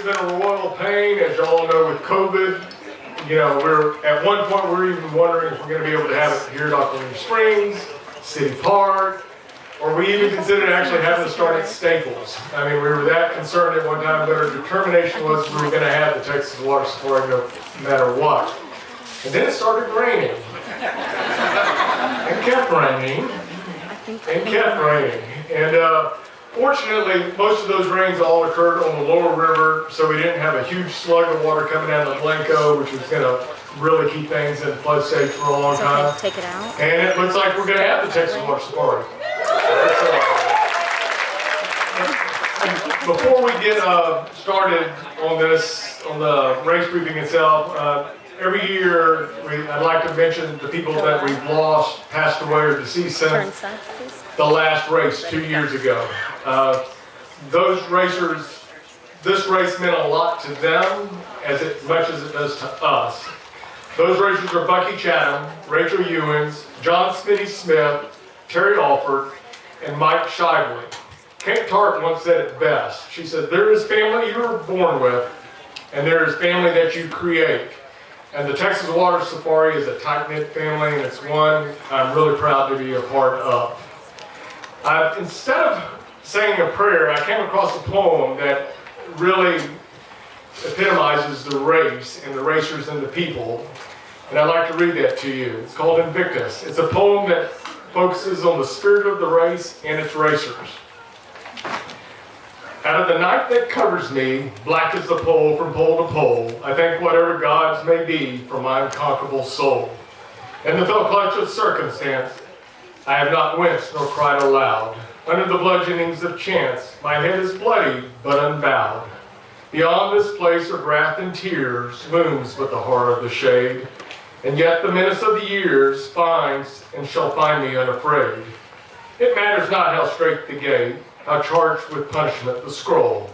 been a royal pain, as you all know, with COVID. You know, at one point we were even wondering if we're going to be able to have it here at Occoquan Springs, City Park, or we even considered actually having to start at Staples. I mean, we were that concerned at one time, but our determination was we were going to have the Texas Water Safari no matter what. And then it started raining. And kept raining. And kept raining. And fortunately, most of those rains all occurred on the lower river, so we didn't have a huge slug of water coming out of the Blanco, which was going to really keep things in flood stage for a long time. Take it out. And it looks like we're going to have the Texas Water Safari. Before we get started on this, on the race briefing itself, every year I'd like to mention the people that we've lost, passed away, or deceased since the last race 2 years ago. Those racers, this race meant a lot to them as much as it does to us. Those racers are Bucky Chatham, Rachel Ewins, John Smitty Smith, Terry Alford, and Mike Shively. Kate Tartt once said it best. She said, there is family you were born with, and there is family that you create. And the Texas Water Safari is a tight-knit family, and it's one I'm really proud to be a part of. Instead of saying a prayer, I came across a poem that really epitomizes the race and the racers and the people, and I'd like to read that to you. It's called Invictus. It's a poem that focuses on the spirit of the race and its racers. Out of the night that covers me, black as the pole from pole to pole, I thank whatever gods may be for my unconquerable soul. In the fell clutch of circumstance, I have not winced nor cried aloud. Under the bludgeonings of chance, my head is bloody but unbowed. Beyond this place of wrath and tears looms but the horror of the shade, and yet the menace of the years finds and shall find me unafraid. It matters not how strait the gate, how charged with punishment the scroll.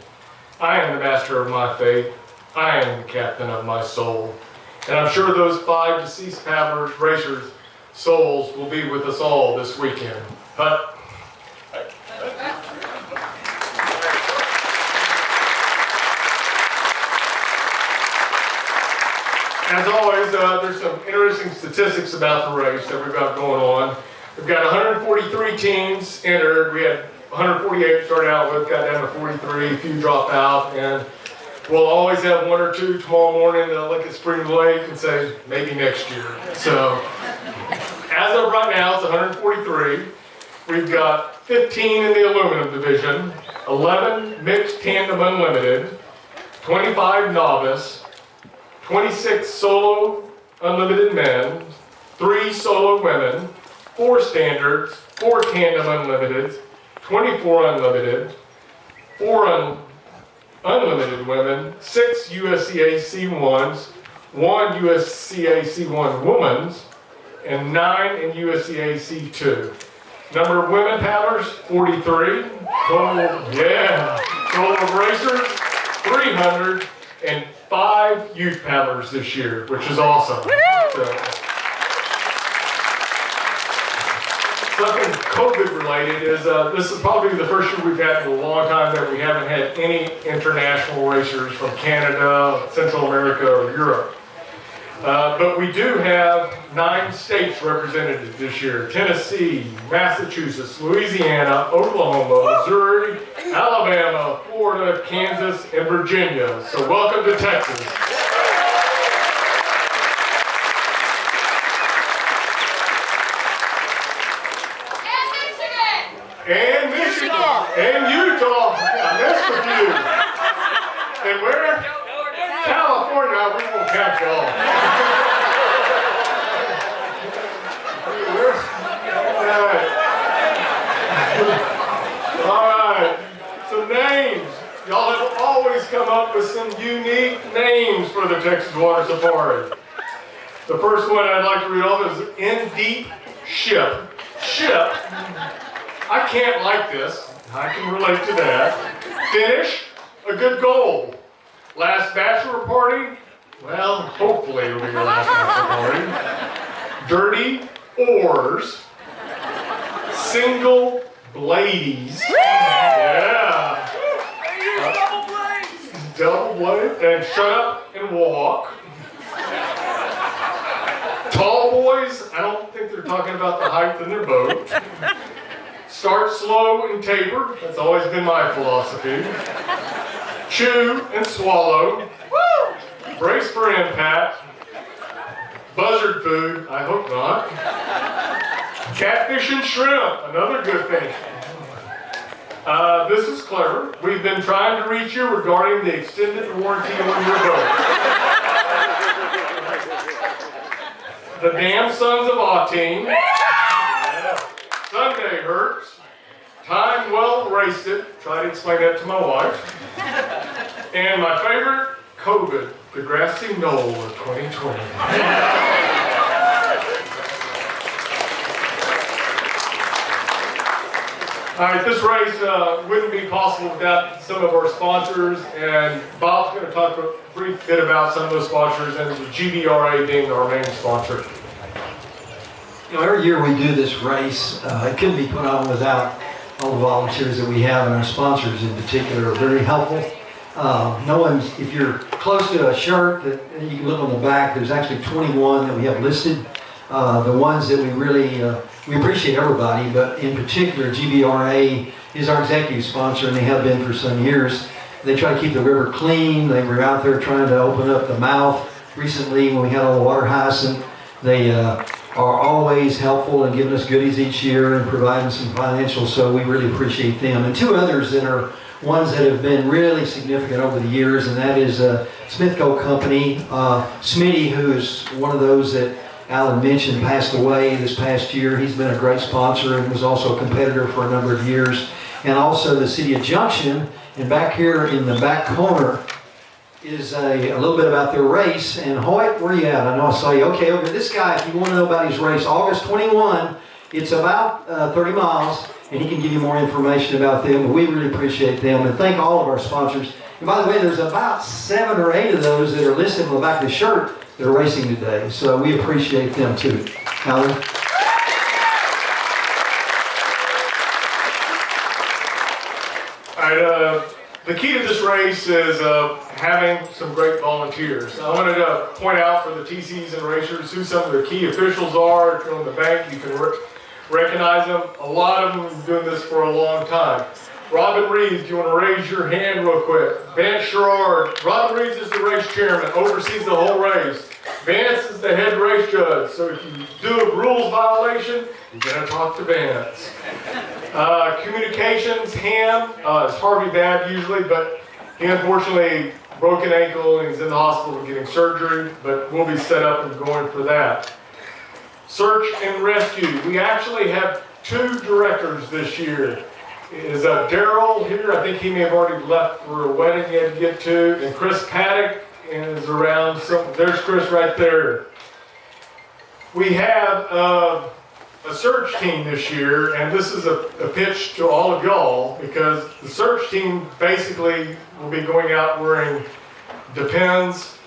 I am the master of my fate. I am the captain of my soul. And I'm sure those 5 deceased paddlers, racers, souls will be with us all this weekend. But as always, there's some interesting statistics about the race that we've got going on. We've got 143 teams entered. We had 148 started out with, got down to 43, a few drop out, and we'll always have 1 or 2 tomorrow morning that'll look at Spring Lake and say, maybe next year. So, as of right now, it's 143. We've got 15 in the aluminum division, 11 mixed tandem unlimited, 25 novice, 26 solo unlimited men, 3 solo women, 4 standards, 4 tandem unlimited, 24 unlimited, 4 unlimited women, 6 USCA C1s, 1 USCA C1 women's, and 9 in USCA C2. Number of women paddlers, 43. Total of racers, 300, and 5 youth paddlers this year, which is awesome. Something COVID related is this is probably the first year we've had in a long time that we haven't had any international racers from Canada, Central America, or Europe. But we do have 9 states represented this year: Tennessee, Massachusetts, Louisiana, Oklahoma, Missouri, Alabama, Florida, Kansas, and Virginia. So welcome to Texas. And Michigan. And Utah. I missed a few. And where? California. We won't count y'all. All right. Some names. Y'all have always come up with some unique names for the Texas Water Safari. The first one I'd like to read off is In Deep Ship. Ship. I can't like this. I can relate to that. Finish, a good goal. Last bachelor party? Well, hopefully it'll be your last bachelor party. Dirty oars. Single bladies. Yeah. Double and shut up and walk. Tall boys, I don't think they're talking about the height in their boat. Start slow and taper, that's always been my philosophy. Chew and swallow. Brace for impact. Buzzard food, I hope not. Catfish and shrimp, another good thing. This is clever. We've been trying to reach you regarding the extended warranty on your boat. The damn sons of Ateen. Yeah. Sunday hurts. Time well wasted. Try to explain that to my wife. And my favorite, COVID, the grassy knoll of 2020. All right, this race wouldn't be possible without some of our sponsors, and Bob's going to talk a brief bit about some of those sponsors, and the GBRA being our main sponsor. You know, every year we do this race. It couldn't be put on without all the volunteers that we have, and our sponsors in particular are very helpful. If you're close to a shirt that you can look on the back, there's actually 21 that we have listed. The ones that we really, we appreciate everybody, but in particular GBRA is our executive sponsor, and they have been for some years. They try to keep the river clean. They were out there trying to open up the mouth recently when we had all the water hyacinth. They are always helpful in giving us goodies each year and providing some financial, so we really appreciate them. And two others that are ones that have been really significant over the years, and that is Smithco Company. Smitty, who is one of those that Alan mentioned, passed away this past year. He's been a great sponsor and was also a competitor for a number of years. And also the City of Junction, and back here in the back corner is a little bit about their race. And Hoyt, where are you at? I know I saw you. Okay, over this guy, if you want to know about his race, August 21, it's about 30 miles, and he can give you more information about them. But we really appreciate them, and thank all of our sponsors. And by the way, there's about 7 or 8 of those that are listed on the back of the shirt that are racing today, so we appreciate them too. Alan? All right, the key to this race is having some great volunteers. I wanted to point out for the TCs and racers who some of the key officials are. If you're on the bank, you can recognize them. A lot of them have been doing this for a long time. Robin Reeves, do you want to raise your hand real quick? Vance Sherrard. Robin Reeves is the race chairman, oversees the whole race. Vance is the head race judge, so if you do a rules violation, you gotta talk to Vance. Communications, Ham, is Harvey Babb usually, but he unfortunately broke an ankle and he's in the hospital getting surgery, but we'll be set up and going for that. Search and rescue. We actually have 2 directors this year. Is Daryl here? I think he may have already left for a wedding he had to get to. And Chris Paddock is around. There's Chris right there. We have a search team this year, and this is a pitch to all of y'all, because the search team basically will be going out wearing Depends,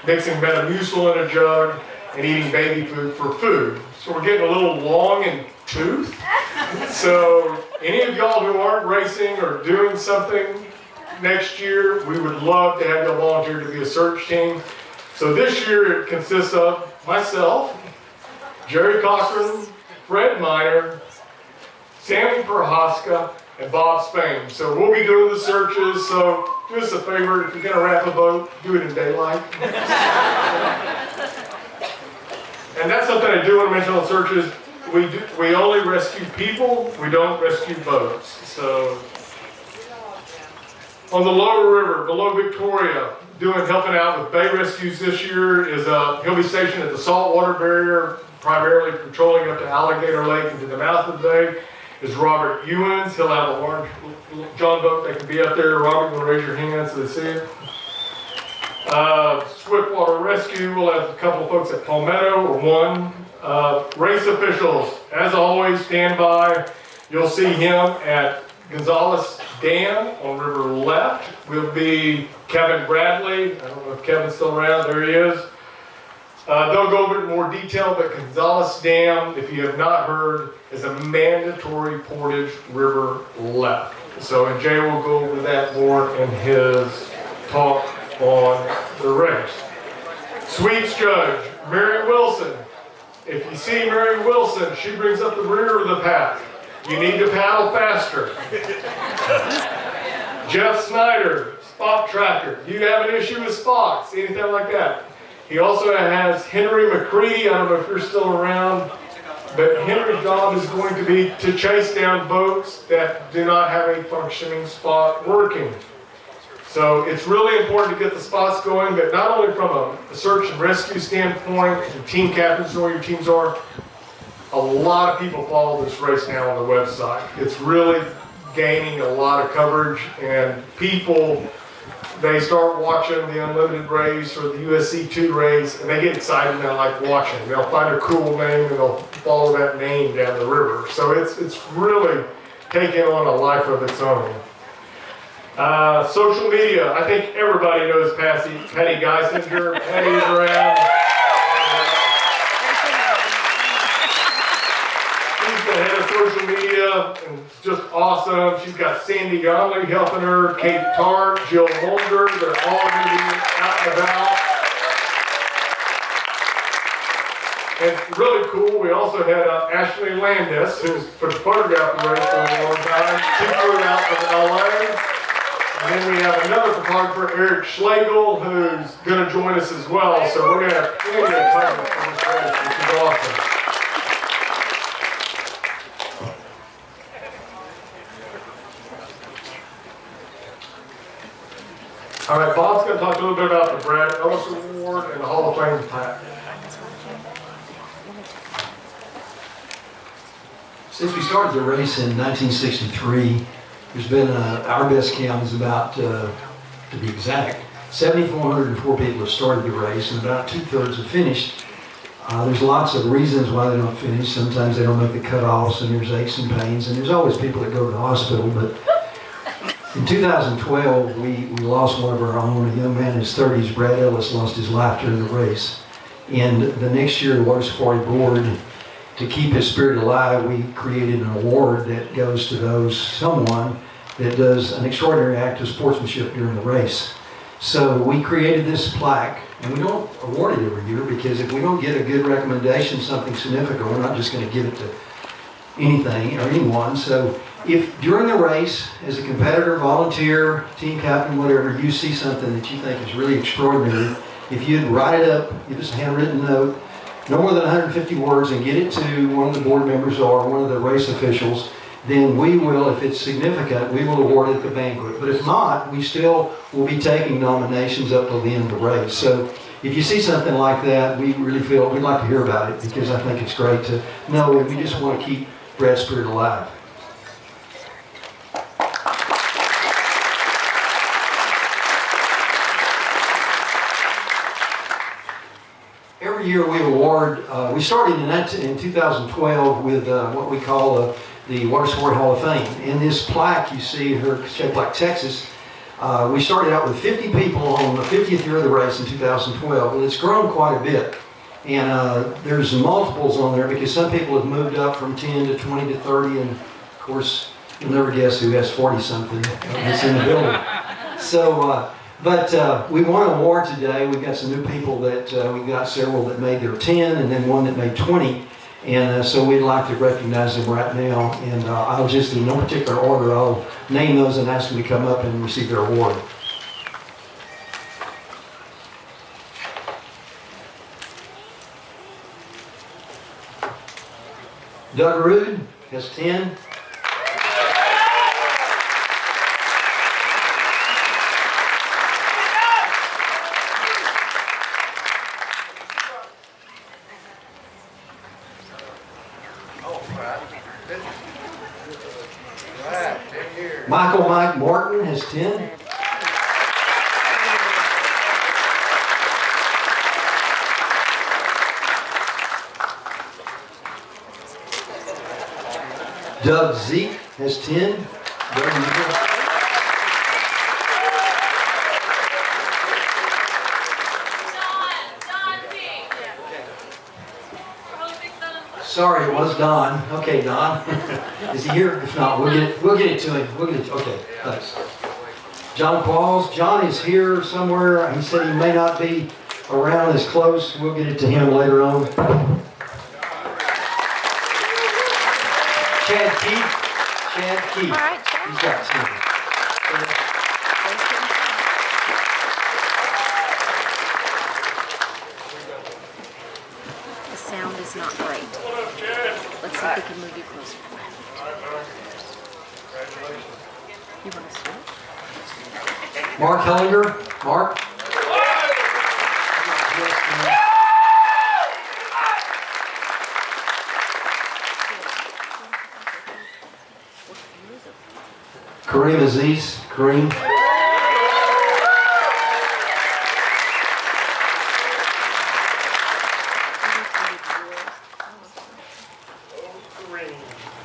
mixing Metamucil in a jug, and eating baby food for food. So we're getting a little long in tooth. So any of y'all who aren't racing or doing something next year, we would love to have you volunteer to be a search team. So this year it consists of myself, Jerry Cochran, Fred Miner, Sammy Prohaska, and Bob Spain. So we'll be doing the searches, so do us a favor, if you're gonna wrap a boat, do it in daylight. And that's something I do want to mention on searches. We only rescue people, we don't rescue boats. So on the lower river, below Victoria, helping out with bay rescues this year is he'll be stationed at the saltwater barrier, primarily patrolling up to Alligator Lake and to the mouth of the bay. Is Robert Ewens. He'll have a large John boat that can be up there. Robert, you want to raise your hand so they see it? Swiftwater Rescue, we'll have a couple of folks at Palmetto, or one. Race officials, as always, stand by. You'll see him at Gonzales Dam on River Left. Will be Kevin Bradley. I don't know if Kevin's still around. There he is. They'll go over it in more detail, but Gonzales Dam, if you have not heard, is a mandatory portage River Left. So, and Jay will go over that more in his talk on the race. Sweeps judge, Mary Wilson. If you see Mary Wilson, she brings up the rear of the pack. You need to paddle faster. Jeff Snyder, spot tracker. Do you have an issue with spots? Anything like that? He also has Henry McCready. I don't know if you're still around, but Henry's job is going to be to chase down boats that do not have a functioning spot working. So it's really important to get the spots going, but not only from a search and rescue standpoint, and team captains know where your teams are. A lot of people follow this race now on the website. It's really gaining a lot of coverage, and people, they start watching the Unlimited race or the USC 2 race, and they get excited and they like watching. They'll find a cool name and they'll follow that name down the river. So it's really taking on a life of its own. Social media, I think everybody knows Patty Geisinger. Patty's around. She's the head of social media, and it's just awesome. She's got Sandy Gonley helping her, Kate Tart, Jill Holder. They're all going to be out and about. And really cool, we also had Ashley Landis, who's photographed the race for a long time. She flew out from LA. And then we have another photographer, Eric Schlegel, who's going to join us as well. So we're going to have plenty of coverage for this race, which is awesome. All right, Bob's going to talk a little bit about the Brad Ellis Award and the Hall of Fame plaque. Since we started the race in 1963, there's been, our best count is about, to be exact, 7,404 people have started the race, and about 2/3 have finished. There's lots of reasons why they don't finish. Sometimes they don't make the cutoffs, and there's aches and pains, and there's always people that go to the hospital. But in 2012, we lost one of our own, a young man in his 30s, Brad Ellis, lost his life during the race. And the next year, the Water Safari Board, to keep his spirit alive, we created an award that goes to someone that does an extraordinary act of sportsmanship during the race. So we created this plaque, and we don't award it every year because if we don't get a good recommendation, something significant, we're not just going to give it to anything or anyone. So if during the race, as a competitor, volunteer, team captain, whatever, you see something that you think is really extraordinary, if you'd write it up, give us a handwritten note, no more than 150 words, and get it to one of the board members or one of the race officials, then we will, if it's significant, we will award it at the banquet. But if not, we still will be taking nominations up till the end of the race. So if you see something like that, we really feel we'd like to hear about it because I think it's great to know that we just want to keep Brad's spirit alive. Every year we award, we started in 2012 with what we call the Water Sport Hall of Fame. And this plaque you see here, shaped like Texas, we started out with 50 people on the 50th year of the race in 2012. Well, it's grown quite a bit. And there's multiples on there because some people have moved up from 10 to 20 to 30. And of course, you'll never guess who has 40-something that's in the building. So, but we won an award today. We've got some new people that we've got several that made their 10 and then one that made 20. And so we'd like to recognize them right now. And I'll just, in no particular order, I'll name those and ask them to come up and receive their award. Doug Rude has 10. Michael Mike Martin has 10. Doug Zeke has 10. Sorry, it was Don. Okay, Don. Is he here? If not, we'll get it to him. Okay, thanks. John Qualls. John is here somewhere. He said he may not be around as close. We'll get it to him later on. Chad Keith. All right, Chad. He's got something. The sound is not great. Let's see if we can move you closer. You want to switch? Mark Hellinger. Mark. Kareem Aziz. Kareem.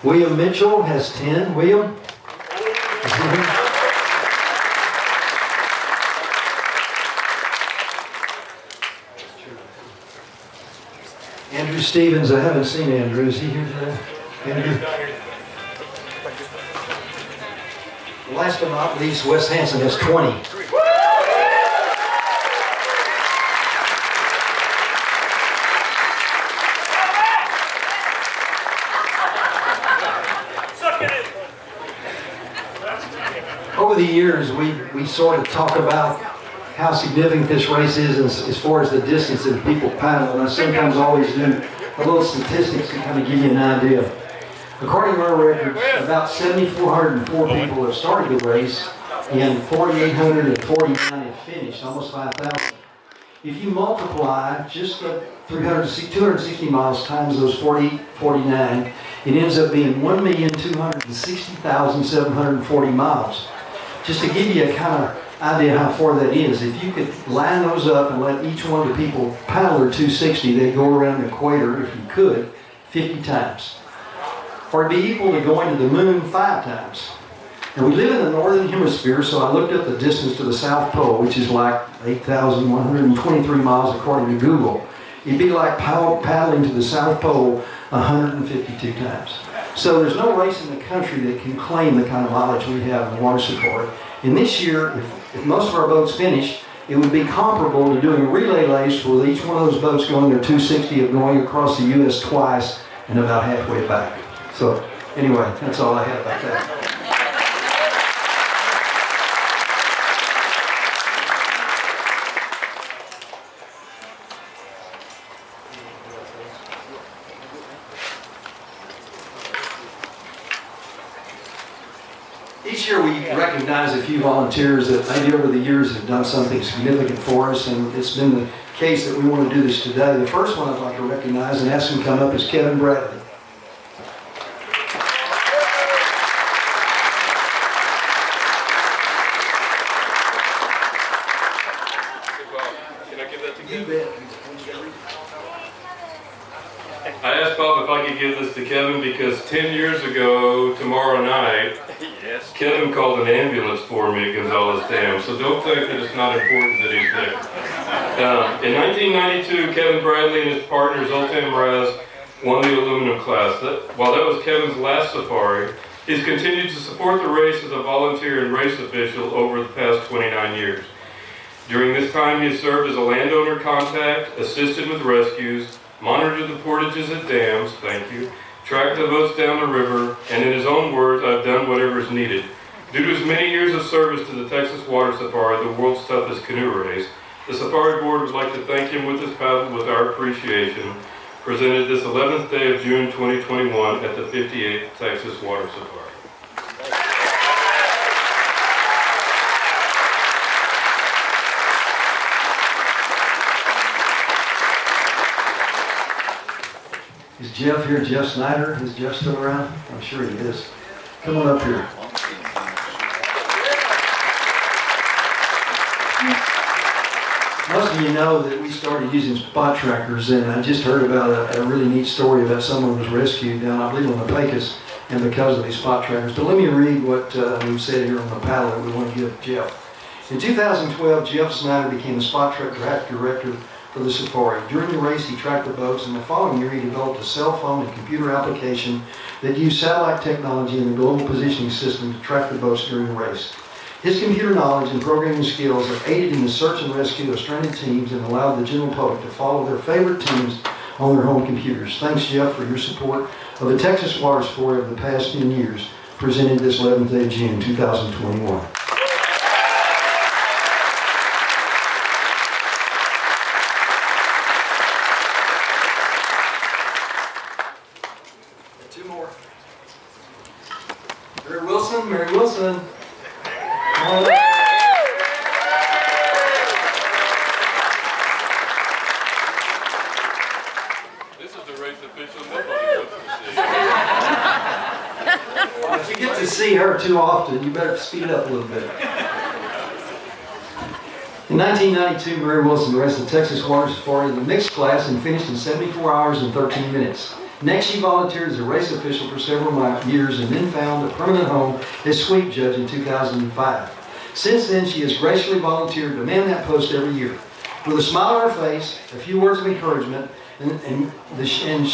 William Mitchell has 10. William? Andrew Stevens, I haven't seen Andrew. Is he here today? Andrew? Last but not least, Wes Hanson has 20. Over the years, we sort of talk about how significant this race is as far as the distance that people paddle, and I sometimes always do a little statistics to kind of give you an idea. According to our records, about 7,404 people have started the race, and 4,849 have finished, almost 5,000. If you multiply just the 260 miles times those 49, it ends up being 1,260,740 miles. Just to give you a kind of idea how far that is, if you could line those up and let each one of the people paddle their 260, they'd go around the equator, if you could, 50 times. Or it'd be equal to going to the moon 5 times. And we live in the northern hemisphere, so I looked up the distance to the South Pole, which is like 8,123 miles according to Google. It'd be like paddling to the South Pole 152 times. So there's no race in the country that can claim the kind of mileage we have in the water safari. And this year, if most of our boats finish, it would be comparable to doing a relay race with each one of those boats going their 260 of going across the U.S. twice and about halfway back. So anyway, that's all I have about that. Each year we recognize a few volunteers that maybe over the years have done something significant for us, and it's been the case that we want to do this today. The first one I'd like to recognize and ask him to come up is Kevin Bradley. Can I give that to You Kevin? bet. I asked Bob if I could give this to Kevin because 10 years ago, tomorrow night, Kevin called an ambulance for me at Gonzales Dam, so don't think that it's not important that he's there. In 1992, Kevin Bradley and his partner Zoltan Mraz won the aluminum class. While that was Kevin's last safari, he's continued to support the race as a volunteer and race official over the past 29 years. During this time, he has served as a landowner contact, assisted with rescues, monitored the portages at dams, thank you, tracked the boats down the river, and in his own words, I've done whatever is needed. Due to his many years of service to the Texas Water Safari, the world's toughest canoe race, the Safari Board would like to thank him with this paddle with our appreciation, presented this 11th day of June 2021 at the 58th Texas Water Safari. Is Jeff here? Jeff Snyder? Is Jeff still around? I'm sure he is. Come on up here. Most of you know that we started using spot trackers, and I just heard about a really neat story about someone who was rescued down, I believe, on the Pecos, and because of these spot trackers. But let me read what we've said here on the paddle that we want to give Jeff. In 2012, Jeff Snyder became the spot tracker director for the safari. During the race, he tracked the boats, and the following year, he developed a cell phone and computer application that used satellite technology and the global positioning system to track the boats during the race. His computer knowledge and programming skills have aided in the search and rescue of stranded teams and allowed the general public to follow their favorite teams on their home computers. Thanks, Jeff, for your support of the Texas Water Story over the past 10 years, presented this 11th day of June, 2021. Two more. Mary Wilson, Mary Wilson. Come on up. This is the race official nobody wants to see. Well, if you get to see her too often, you better speed it up a little bit. In 1992, Mary Wilson raced the Texas Water Safari in the mixed class and finished in 74 hours and 13 minutes. Next, she volunteered as a race official for several years and then found a permanent home as sweep judge in 2005. Since then, she has graciously volunteered to man that post every year. With a smile on her face, a few words of encouragement, she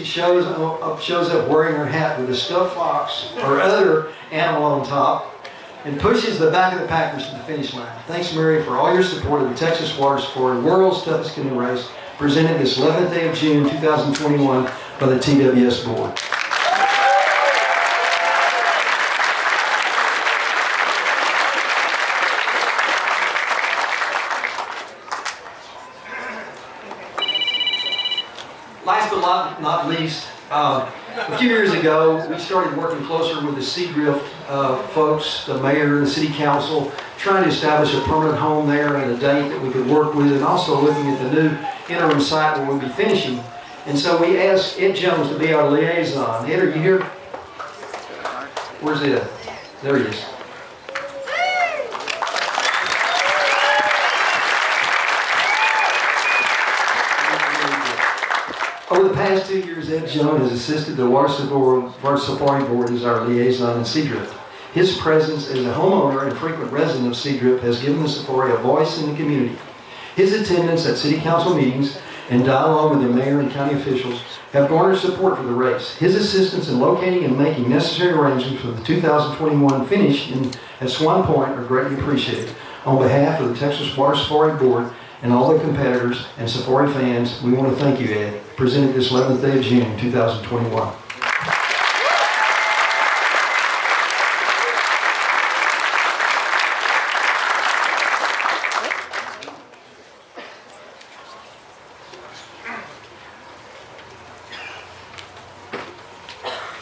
shows up wearing her hat with a stuffed fox or other animal on top and pushes the back of the packers to the finish line. Thanks, Mary, for all your support of the Texas Water Sport World's Toughest Canoe Race, presented this 11th day of June 2021 by the TWS Board. Last but not least, a few years ago, we started working closer with the Seadrift folks, the mayor, the city council, trying to establish a permanent home there and a date that we could work with, and also looking at the new interim site where we'll be finishing. And so we asked Ed Jones to be our liaison. Ed, are you here? Where's Ed? There he is. Over the past 2 years, Ed Jones has assisted the Water Safari Board as our liaison in Seadrift. His presence as a homeowner and frequent resident of Seadrift has given the safari a voice in the community. His attendance at city council meetings and dialogue with the mayor and county officials have garnered support for the race. His assistance in locating and making necessary arrangements for the 2021 finish at Swan Point are greatly appreciated. On behalf of the Texas Water Safari Board and all the competitors and safari fans, we want to thank you, Ed. Presented this 11th day of June, 2021.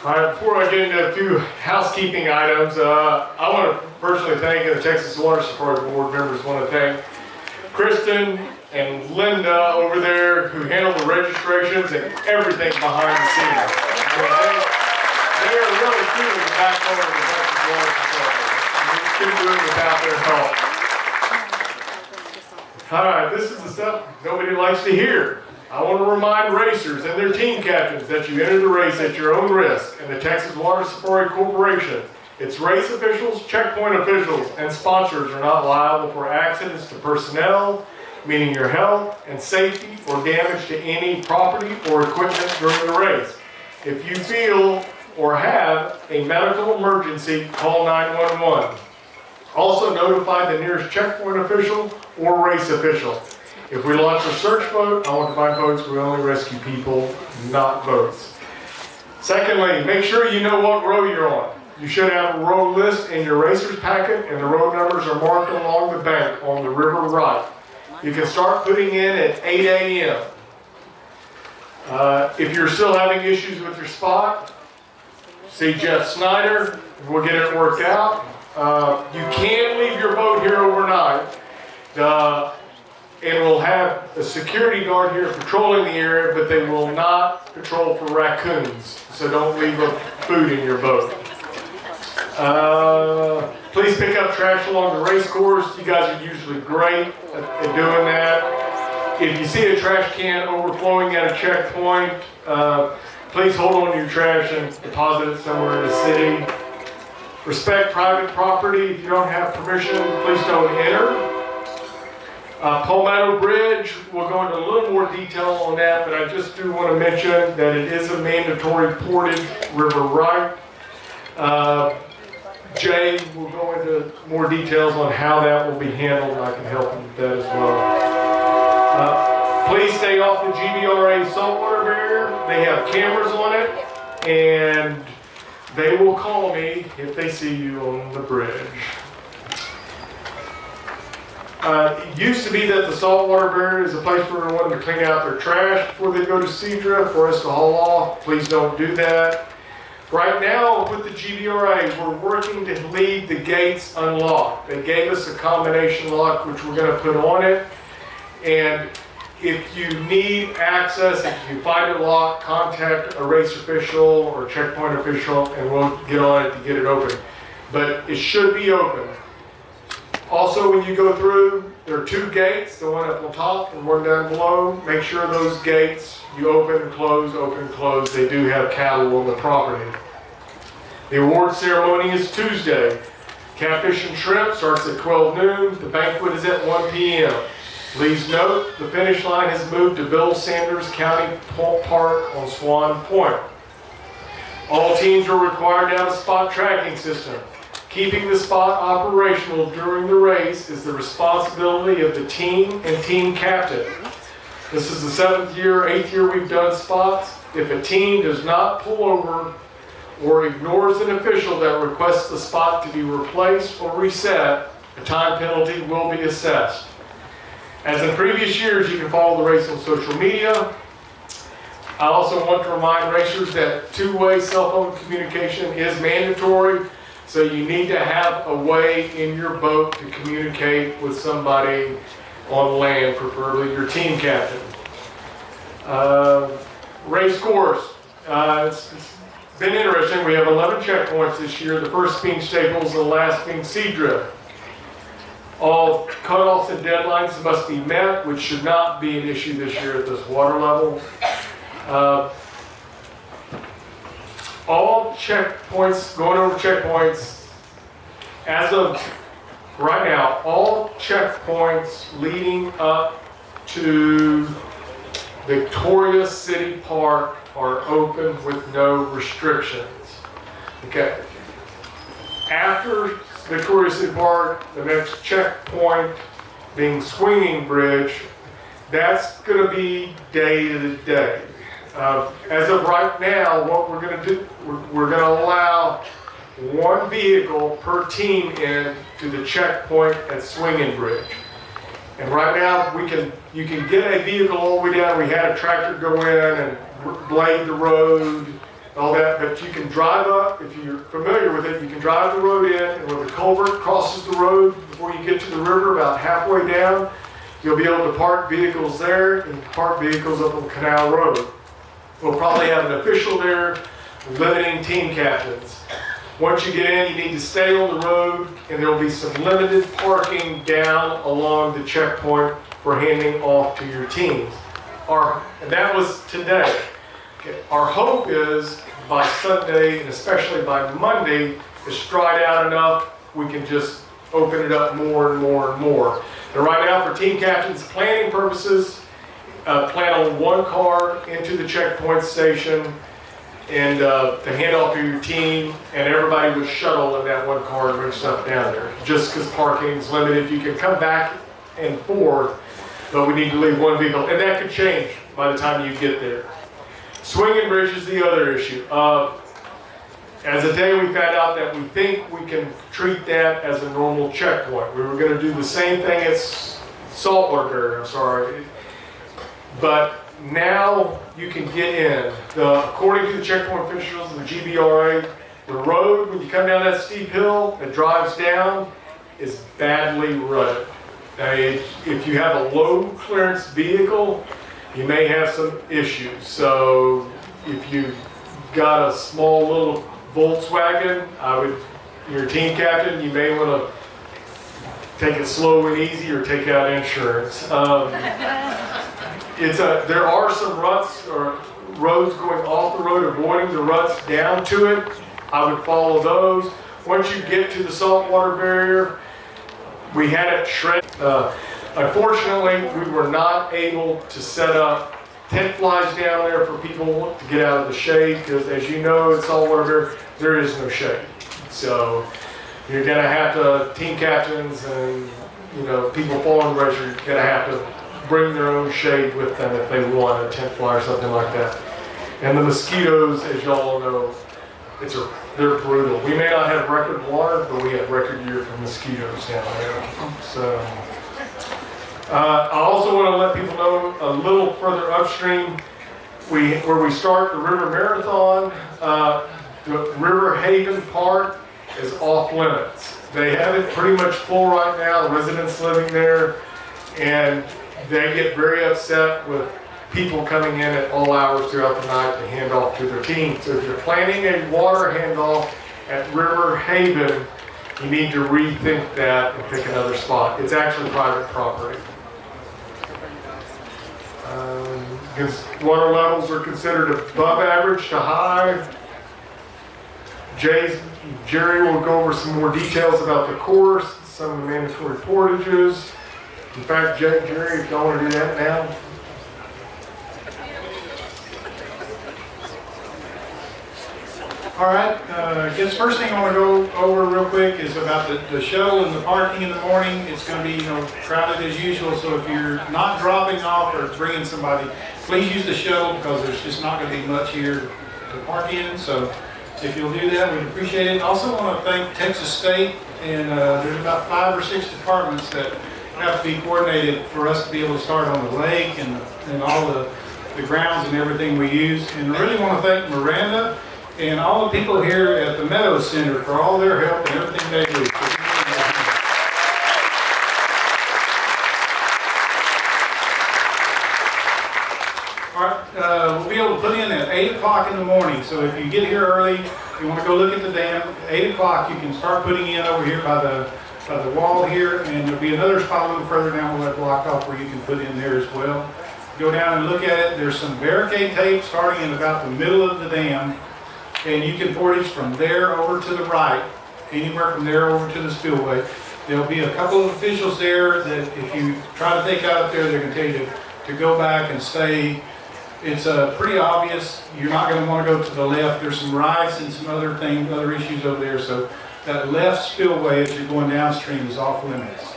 All right, before I get into a few housekeeping items, I want to personally thank the Texas Water Safari Board members. Want to thank Kristen and Linda over there who handle the registrations and everything behind the scenes. They are really truly the backbone of the Texas Water Safari. We couldn't do it without their help. All right, this is the stuff nobody likes to hear. I want to remind racers and their team captains that you enter the race at your own risk, and the Texas Water Safari Corporation, its race officials, checkpoint officials, and sponsors are not liable for accidents to personnel, meaning your health and safety, or damage to any property or equipment during the race. If you feel or have a medical emergency, call 911. Also notify the nearest checkpoint official or race official. If we launch a search boat, I want to remind folks we only rescue people, not boats. Secondly, make sure you know what row you're on. You should have a row list in your racer's packet, and the row numbers are marked along the bank on the river right. You can start putting in at 8 a.m. If you're still having issues with your spot, see Jeff Snyder. We'll get it worked out. You can leave your boat here overnight. And we'll have a security guard here patrolling the area, but they will not patrol for raccoons. So don't leave food in your boat. Please pick up trash along the race course. You guys are usually great at doing that. If you see a trash can overflowing at a checkpoint, please hold on to your trash and deposit it somewhere in the city. Respect private property. If you don't have permission, please don't enter. Palmetto Bridge, we'll go into a little more detail on that, but I just do want to mention that it is a mandatory portage river right. Jay will go into more details on how that will be handled, and I can help him with that as well. Please stay off the GBRA saltwater barrier. They have cameras on it, and they will call me if they see you on the bridge. It used to be that the saltwater barrier is a place for everyone to clean out their trash before they go to Cedra for us to haul off. Please don't do that. Right now, with the GBRA, we're working to leave the gates unlocked. They gave us a combination lock, which we're going to put on it. And if you need access, if you find it locked, contact a race official or checkpoint official, and we'll get on it to get it open. But it should be open. Also, when you go through, there are 2 gates, the one up on top and one down below. Make sure those gates, you open, close, open, close. They do have cattle on the property. The award ceremony is Tuesday. Catfish and shrimp starts at 12 noon. The banquet is at 1 p.m. Please note, the finish line has moved to Bill Sanders County Park on Swan Point. All teams are required to have a spot tracking system. Keeping the spot operational during the race is the responsibility of the team and team captain. This is the 7th year, 8th year we've done spots. If a team does not pull over or ignores an official that requests the spot to be replaced or reset, a time penalty will be assessed. As in previous years, you can follow the race on social media. I also want to remind racers that 2-way cell phone communication is mandatory. So you need to have a way in your boat to communicate with somebody on land, preferably your team captain. Race course. It's been interesting. We have 11 checkpoints this year, the first being Staples and the last being Cedra. All cutoffs and deadlines must be met, which should not be an issue this year at this water level. All checkpoints, going over checkpoints, as of right now, all checkpoints leading up to Victoria City Park are open with no restrictions. Okay. After Victoria City Park, the next checkpoint being Swinging Bridge, that's going to be day to day. As of right now, what we're going to do, we're going to allow 1 vehicle per team in to the checkpoint at Swinging Bridge. And right now, you can get a vehicle all the way down. We had a tractor go in and blade the road, all that. But you can drive up, if you're familiar with it, you can drive the road in, and when the culvert crosses the road before you get to the river, about halfway down, you'll be able to park vehicles there and park vehicles up on Canal Road. We'll probably have an official there limiting team captains. Once you get in, you need to stay on the road, and there will be some limited parking down along the checkpoint for handing off to your teams. And that was today. Okay. Our hope is by Sunday, and especially by Monday, it's dried out enough, we can just open it up more and more and more. And right now, for team captains' planning purposes, plan on 1 car into the checkpoint station and to hand off to your team, and everybody with shuttle in that 1 car and bring stuff down there. Just because parking is limited, you can come back and forth, but we need to leave 1 vehicle, and that could change by the time you get there. Swinging Bridge is the other issue. As of today, we found out that we think we can treat that as a normal checkpoint. We were going to do the same thing at Saltwater Barrier, I'm sorry. But now you can get in. According to the checkpoint officials of the GBRA, the road, when you come down that steep hill that drives down, is badly rutted. If you have a low clearance vehicle, you may have some issues. So if you've got a small little Volkswagen, your team captain, you may want to take it slow and easy or take out insurance. There are some ruts or roads going off the road, avoiding the ruts down to it. I would follow those. Once you get to the saltwater barrier, we had it shredded. Unfortunately, we were not able to set up tent flies down there for people to get out of the shade, because as you know, at saltwater barrier, there is no shade. So You're gonna have to, team captains and, you know, people following the race, you're gonna have to bring their own shade with them if they want a tent fly or something like that. And the mosquitoes, as y'all know, they're brutal. We may not have record water, but we have record year for mosquitoes down there. So, I also want to let people know a little further upstream, where we start the River Marathon, the River Haven Park is off limits. They have it pretty much full right now, the residents living there, and they get very upset with people coming in at all hours throughout the night to hand off to their team. So if you're planning a water handoff at River Haven, you need to rethink that and pick another spot. It's actually private property. Because water levels are considered above average to high. Jerry will go over some more details about the course, some of the mandatory portages. In fact, Jerry, if y'all want to do that now. All right, I guess first thing I want to go over real quick is about the shuttle and the parking in the morning. It's going to be, crowded as usual, so if you're not dropping off or bringing somebody, please use the shuttle because there's just not going to be much here to park in. So if you'll do that, we'd appreciate it. Also want to thank Texas State, and there's about 5 or 6 departments that have to be coordinated for us to be able to start on the lake and all the grounds and everything we use. And I really want to thank Miranda and all the people here at the Meadows Center for all their help and everything they do. All right, we'll be able to put in at 8 o'clock in the morning. So if you get here early, you want to go look at the dam, at 8 o'clock you can start putting in over here by the wall here, and there'll be another spot a little further down where that block off where you can put in there as well. Go down and look at it. There's some barricade tape starting in about the middle of the dam. And you can portage from there over to the right, anywhere from there over to the spillway. There'll be a couple of officials there that if you try to take out up there, they're going to tell you to go back and stay. It's pretty obvious. You're not going to want to go to the left. There's some rides and some other issues over there. So that left spillway as you're going downstream is off limits.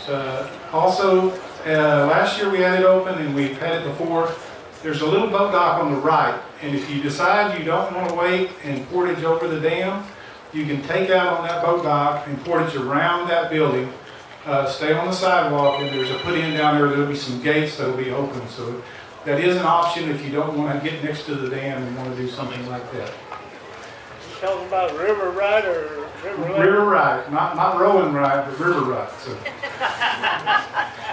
So also, last year we had it open and we've had it before. There's a little boat dock on the right, and if you decide you don't want to wait and portage over the dam, you can take out on that boat dock and portage around that building, stay on the sidewalk, and there's a put-in down there. There'll be some gates that'll be open, so that is an option if you don't want to get next to the dam and want to do something like that. You're talking about river ride or river lake? River ride, not rowing ride, but river ride. So.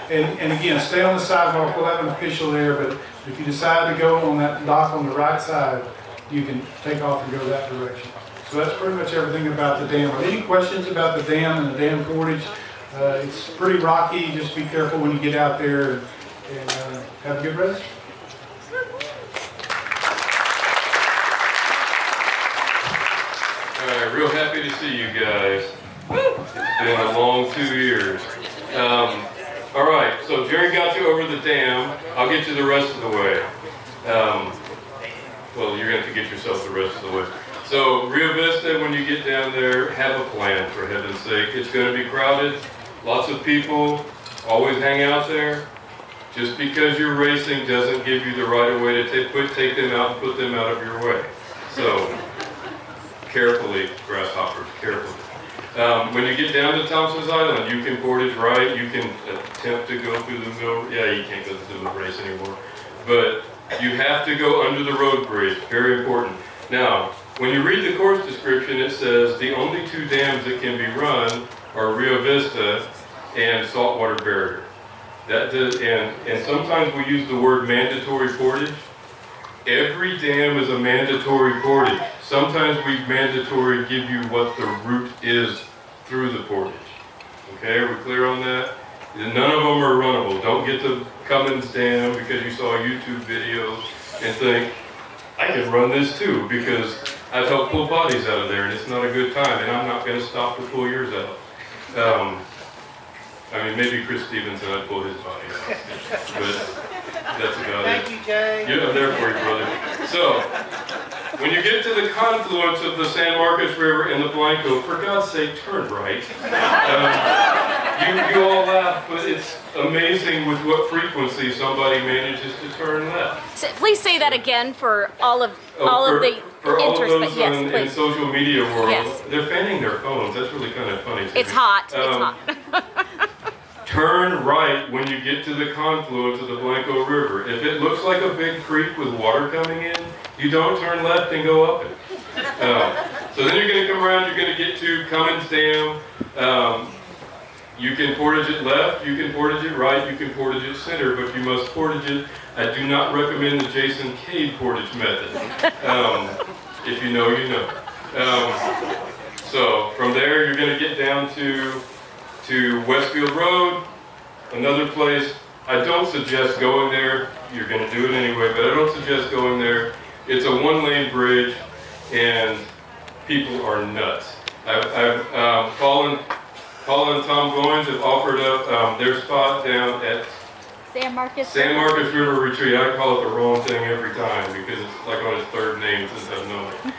And again, stay on the sidewalk. We'll have an official there, but if you decide to go on that dock on the right side, you can take off and go that direction. So that's pretty much everything about the dam. Any questions about the dam and the dam portage? It's pretty rocky. Just be careful when you get out there and have a good rest. All right, real happy to see you guys. It's been a long 2 years. All right, so Jerry got you over the dam. I'll get you the rest of the way. Well, you're going to have to get yourself the rest of the way. So Rio Vista, when you get down there, have a plan, for heaven's sake. It's going to be crowded. Lots of people always hang out there. Just because you're racing doesn't give you the right of way to take them out and put them out of your way. So carefully, grasshoppers, carefully. When you get down to Thompson's Island, you can portage right. You can attempt to go through the middle. Yeah, you can't go through the race anymore. But you have to go under the road bridge. Very important. Now, when you read the course description, it says the only 2 dams that can be run are Rio Vista and Saltwater Barrier. And sometimes we use the word mandatory portage. Every dam is a mandatory portage. Sometimes we mandatory give you what the route is through the portage. Okay, are we clear on that? None of them are runnable. Don't get the Cummins Dam because you saw a YouTube video and think, I can run this too because I've helped pull bodies out of there and it's not a good time and I'm not going to stop to pull yours out. I mean, maybe Chris Stevenson, I'd pull his body out. But that's about it. Thank you, Jay. Yeah, I'm there for you, brother. So, When you get to the confluence of the San Marcos River and the Blanco, for God's sake, turn right. You all laugh, but it's amazing with what frequency somebody manages to turn left. So please say that again for all of For the all of interest, those but yes, in please. social media world, Yes. they're fanning their phones. That's really kind of funny to It's me. hot. It's hot. Turn right when you get to the confluence of the Blanco River. If it looks like a big creek with water coming in, you don't turn left and go up it. So then you're going to come around, you're going to get to Cummins Dam. You can portage it left, you can portage it right, you can portage it center, but you must portage it. I do not recommend the Jason Cade portage method. If you know, you know. So from there, you're going to get down to Westfield Road, another place. I don't suggest going there. You're going to do it anyway, but I don't suggest going there. It's a one-lane bridge, and people are nuts. Paul and Tom Goins have offered up their spot down at San Marcos River Retreat. I call it the wrong thing every time because it's like on his third name since I've known it.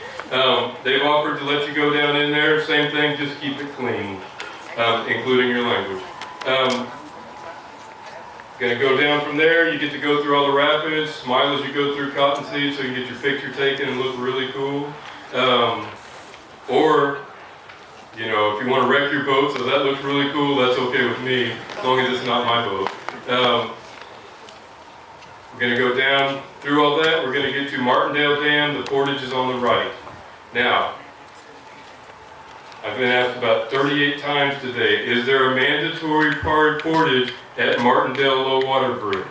They've offered to let you go down in there. Same thing, just keep it clean, including your language. Gonna go down from there. You get to go through all the rapids. Smile as you go through Cottonseed so you can get your picture taken and look really cool. Or you know, if you want to wreck your boat so that looks really cool, that's okay with me, as long as it's not my boat. We're going to go down through all that. We're going to get to Martindale Dam. The portage is on the right. Now, I've been asked about 38 times today, is there a mandatory portage at Martindale Low Water Bridge?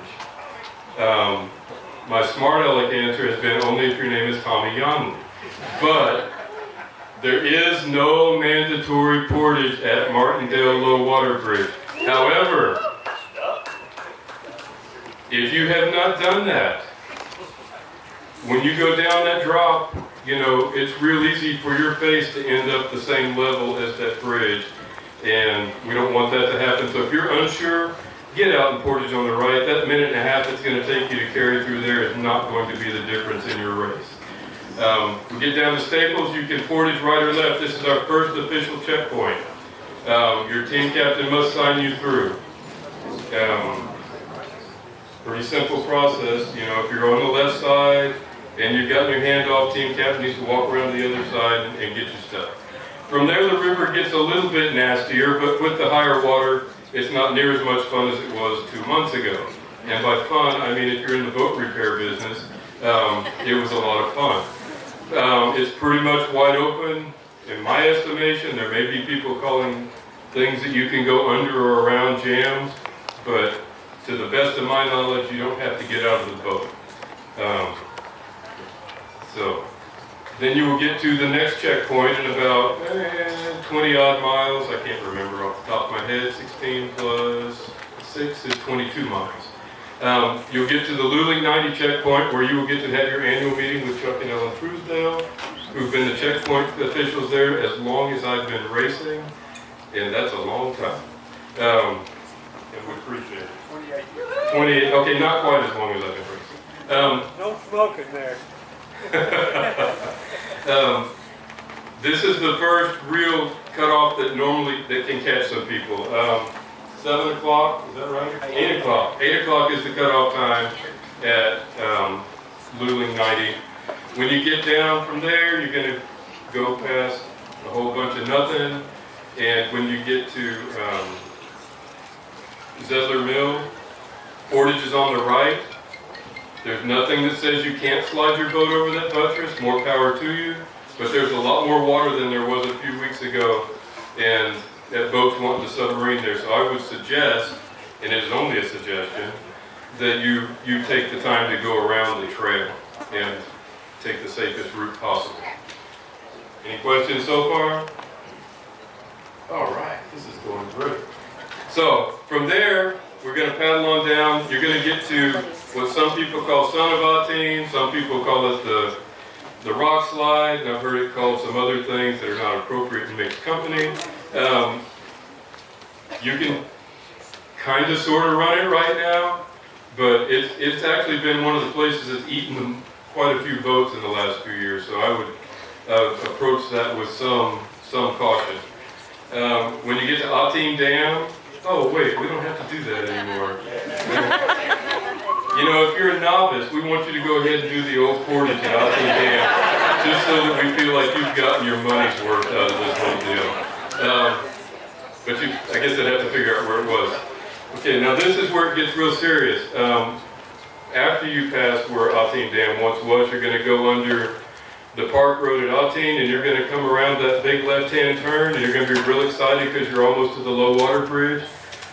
My smart aleck answer has been only if your name is Tommy Yonley. But there is no mandatory portage at Martindale Low Water Bridge. However, if you have not done that, when you go down that drop, you know, it's real easy for your face to end up the same level as that bridge, and we don't want that to happen. So if you're unsure, get out and portage on the right. That minute and a half it's going to take you to carry through there is not going to be the difference in your race. We get down to Staples, you can portage right or left. This is our first official checkpoint. Your team captain must sign you through. Pretty simple process. You know, if you're on the left side and you've gotten your hand off, team captain needs to walk around to the other side and get your stuff. From there, the river gets a little bit nastier, but with the higher water, it's not near as much fun as it was 2 months ago. And by fun, I mean if you're in the boat repair business, it was a lot of fun. It's pretty much wide open. In my estimation, there may be people calling things that you can go under or around jams, but to the best of my knowledge, you don't have to get out of the boat. So then you will get to the next checkpoint in about 20 odd miles. I can't remember off the top of my head. 16 plus 6 is 22 miles. You'll get to the Lulling 90 checkpoint where you will get to have your annual meeting with Chuck and Ellen Truesdale, who've been the checkpoint officials there as long as I've been racing, and that's a long time. And we appreciate it. 28, okay, not quite as long as I've been racing. No smoking there. This is the first real cutoff that can catch some people. 7 o'clock, is that right? 8 o'clock. 8 o'clock is the cutoff time at Lulling 90. When you get down from there, you're going to go past a whole bunch of nothing. And when you get to Zedler Mill, portage is on the right. There's nothing that says you can't slide your boat over that buttress. More power to you. But there's a lot more water than there was a few weeks ago. And that boats wanting to submarine there. So I would suggest, and it is only a suggestion, that you take the time to go around the trail and take the safest route possible. Any questions so far? All right, this is going great. So from there, we're going to paddle on down. You're going to get to what some people call Son of Ateen, some people call it the rock slide, and I've heard it called some other things that are not appropriate in mixed company. You can kind of sort of run it right now, but it's actually been one of the places that's eaten the quite a few boats in the last few years, so I would approach that with some caution. When you get to Ateen Dam, oh wait, we don't have to do that anymore. You know, if you're a novice, we want you to go ahead and do the old portage at Ateen Dam, just so that we feel like you've gotten your money's worth out of this whole deal. But I guess I'd have to figure out where it was. Okay, now this is where it gets real serious. After you pass where Ateen Dam once was, you're going to go under the park road at Ateen, and you're going to come around that big left-hand turn, and you're going to be real excited because you're almost to the low water bridge.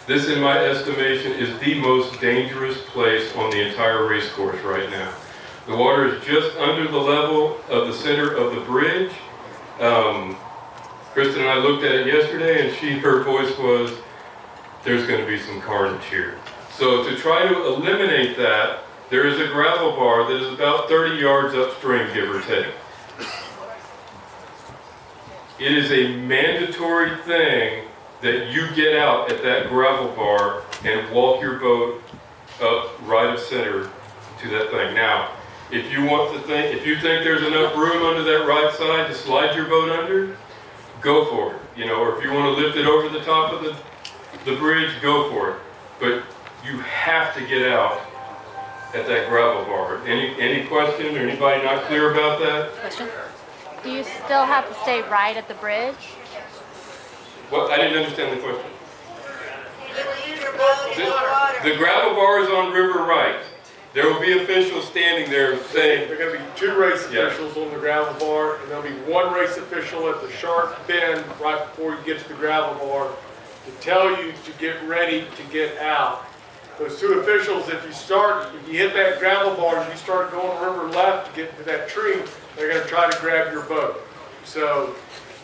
This, in my estimation, is the most dangerous place on the entire race course right now. The water is just under the level of the center of the bridge. Kristen and I looked at it yesterday, and her voice was, there's going to be some carnage here. So to try to eliminate that, there is a gravel bar that is about 30 yards upstream, give or take. It is a mandatory thing that you get out at that gravel bar and walk your boat up right of center to that thing. Now, if you think there's enough room under that right side to slide your boat under, go for it. You know, or if you want to lift it over the top of the bridge, go for it. But you have to get out at that gravel bar. Any question or anybody not clear about that? Question? Do you still have to stay right at the bridge? What? I didn't understand the question. The gravel bar is on River Right. There will be officials standing there saying, There are going to be 2 race officials on the gravel bar, and there'll be 1 race official at the sharp bend right before you get to the gravel bar to tell you to get ready to get out. Those 2 officials, if you hit that gravel bar and you start going river left to get to that tree, they're going to try to grab your boat. So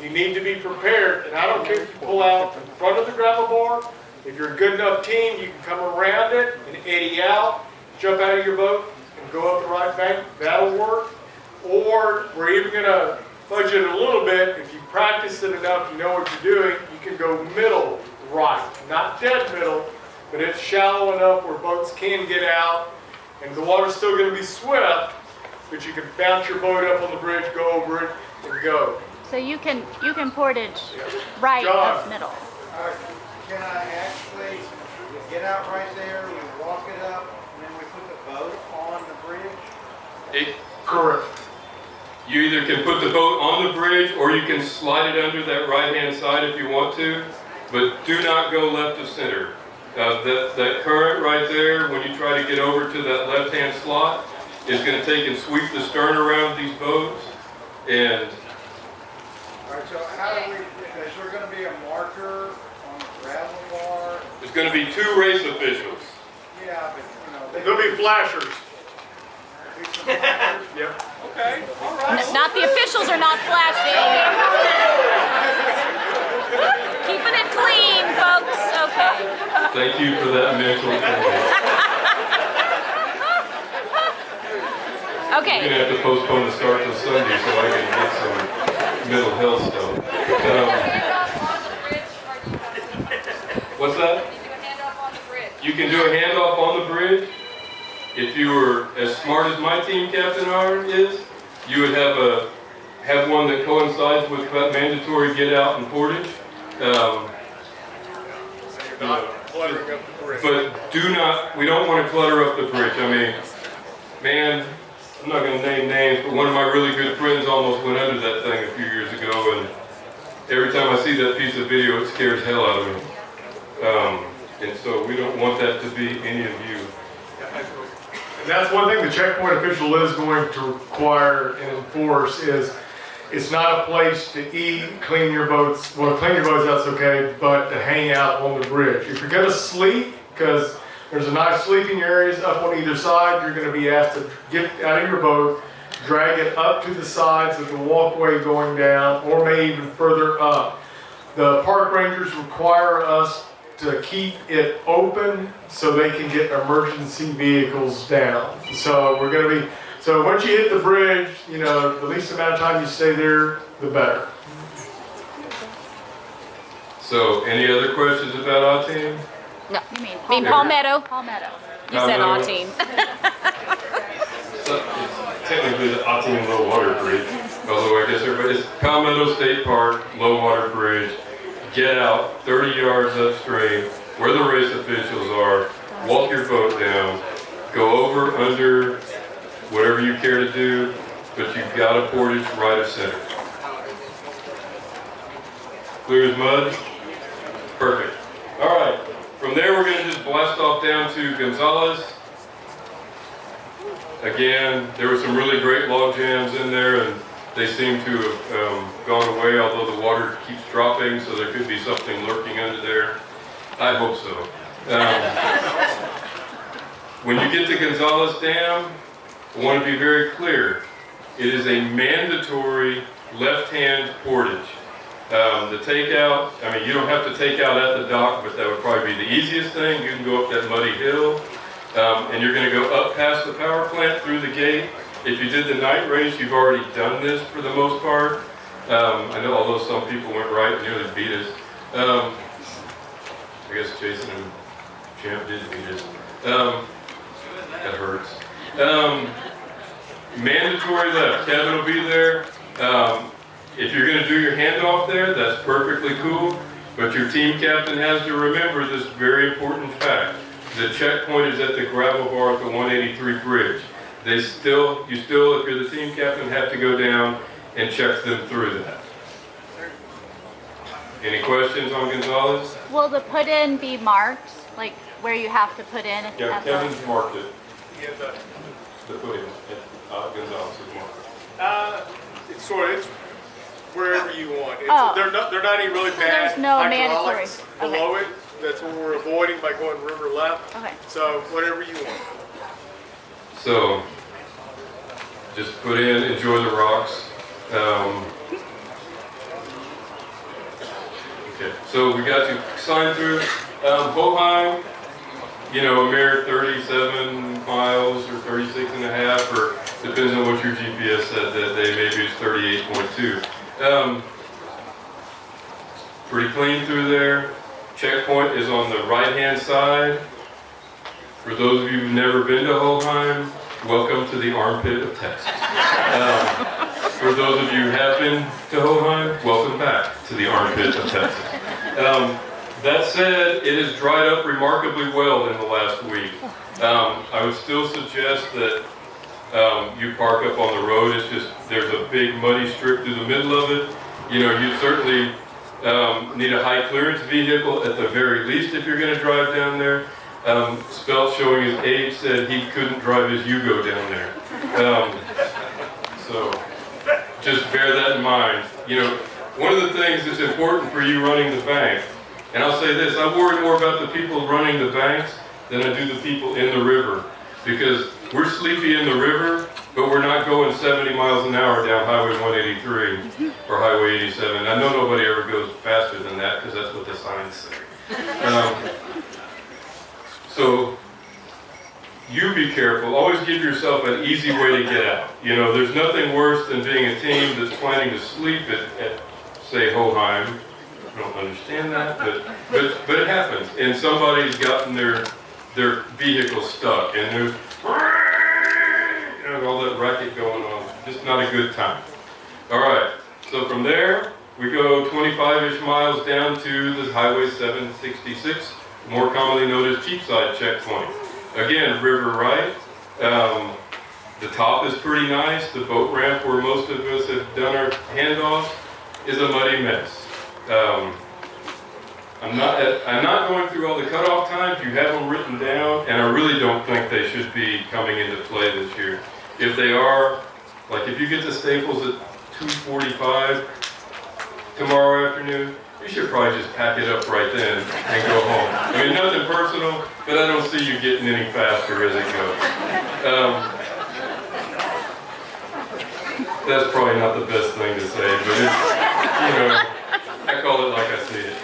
you need to be prepared, and I don't care if you pull out in front of the gravel bar. If you're a good enough team, you can come around it and eddy out, jump out of your boat, and go up the right bank. That'll work. Or we're even going to fudge it a little bit. If you practice it enough, you know what you're doing, you can go middle right. Not dead middle, but it's shallow enough where boats can get out, and the water's still going to be swift, but you can bounce your boat up on the bridge, go over it, and go. So you can portage right John. up middle. Can I actually get out right there, we walk it up, and then we put the boat on the bridge? Correct. You either can put the boat on the bridge or you can slide it under that right-hand side if you want to, but do not go left of center. That current right there, when you try to get over to that left-hand slot, is going to take and sweep the stern around these boats. And All right, so how do we, is there going to be a marker on the gravel bar? there's going to be 2 race officials. Yeah, but, There'll be flashers. be some markers. Yep. Okay, all right. Not the officials are not flashing. Keeping it clean, folks. Okay. Thank you for that mental image. You're Okay. going to have to postpone the start till Sunday so I can get some mental health stuff. What's that? You can do a handoff on the bridge. If you were as smart as my team captain is, you would have one that coincides with that mandatory get out and portage. Not cluttering up the bridge. But we don't want to clutter up the bridge. I mean, man, I'm not going to name names, but one of my really good friends almost went under that thing a few years ago, and every time I see that piece of video, it scares hell out of me. And so we don't want that to be any of you. And that's one thing the checkpoint official is going to require and enforce is it's not a place to eat, clean your boats. Well, clean your boats, that's okay, but to hang out on the bridge. If you're gonna sleep, because there's a nice sleeping areas up on either side, you're gonna be asked to get out of your boat, drag it up to the sides of the walkway going down, or maybe even further up. The park rangers require us to keep it open so they can get emergency vehicles down. So we're going to be, so once you hit the bridge, you know, the least amount of time you stay there, the better. So, any other questions about Ateen? No. You mean Palmetto. Palmetto. You said Palmetto. our team. technically the Ottawa Low Water Bridge, although I guess it's Palmetto State Park, Low Water Bridge. Get out 30 yards upstream where the race officials are, walk your boat down, go over, under, whatever you care to do, but you've got a portage right of center. Clear as mud? Perfect. All right, from there we're gonna just blast off down to Gonzales. Again, there were some really great log jams in there, and they seem to have gone away, although the water keeps dropping, so there could be something lurking under there. I hope so. When you get to Gonzales Dam, I want to be very clear. It is a mandatory left-hand portage. The takeout, I mean, you don't have to take out at the dock, but that would probably be the easiest thing. You can go up that muddy hill, and you're going to go up past the power plant through the gate. If you did the night race, you've already done this for the most part. I know, although some people went right and nearly beat us. I guess Jason and Champ did beat us. That hurts. Mandatory left. Kevin will be there. If you're going to do your handoff there, that's perfectly cool. But your team captain has to remember this very important fact. The checkpoint is at the gravel bar at the 183 bridge. You still, if you're the team captain, have to go down and check them through that. Any questions on Gonzales? Will the put in be marked, like where you have to put in? Yeah, Kevin's marked it. Yeah, the put in at Gonzales is marked. It's sort of, it's wherever you want. It's, Oh. They're not even really So bad. there's no hydraulics mandatory. below it. That's what we're avoiding by going river left. Okay. So whatever you want. So, just put in, enjoy the rocks. Okay, so we got you signed through. Boheim, you know, a mere 37 miles or 36 and a half, or depends on what your GPS said that day, maybe it's 38.2. Pretty clean through there. Checkpoint is on the right-hand side. For those of you who've never been to Boheim, welcome to the armpit of Texas. For those of you who have been to Boheim, welcome back to the armpit of Texas. That said, it has dried up remarkably well in the last week. I would still suggest that you park up on the road. It's just, there's a big muddy strip through the middle of it. You know, you certainly need a high clearance vehicle at the very least if you're going to drive down there. Spelt showing his age said he couldn't drive his Yugo down there. So just bear that in mind. You know, one of the things that's important for you running the bank, and I'll say this, I worry more about the people running the banks than I do the people in the river, because we're sleepy in the river, but we're not going 70 miles an hour down Highway 183 or Highway 87. I know nobody ever goes faster than that because that's what the signs say. So you be careful. Always give yourself an easy way to get out. You know, there's nothing worse than being a team that's planning to sleep at say, Boheim. I don't understand that, but it happens. And somebody's gotten their vehicle stuck, and there's all that racket going on. Just not a good time. All right. So from there, we go 25-ish miles down to the Highway 766. More commonly known as Cheapside Checkpoint. Again, river right. The top is pretty nice. The boat ramp where most of us have done our handoffs is a muddy mess. I'm not going through all the cutoff times. You have them written down, and I really don't think they should be coming into play this year. If they are, like if you get to Staples at 2:45 tomorrow afternoon, you should probably just pack it up right then and go home. I mean, nothing personal, but I don't see you getting any faster as it goes. That's probably not the best thing to say, but it's, you know, I call it like I see it.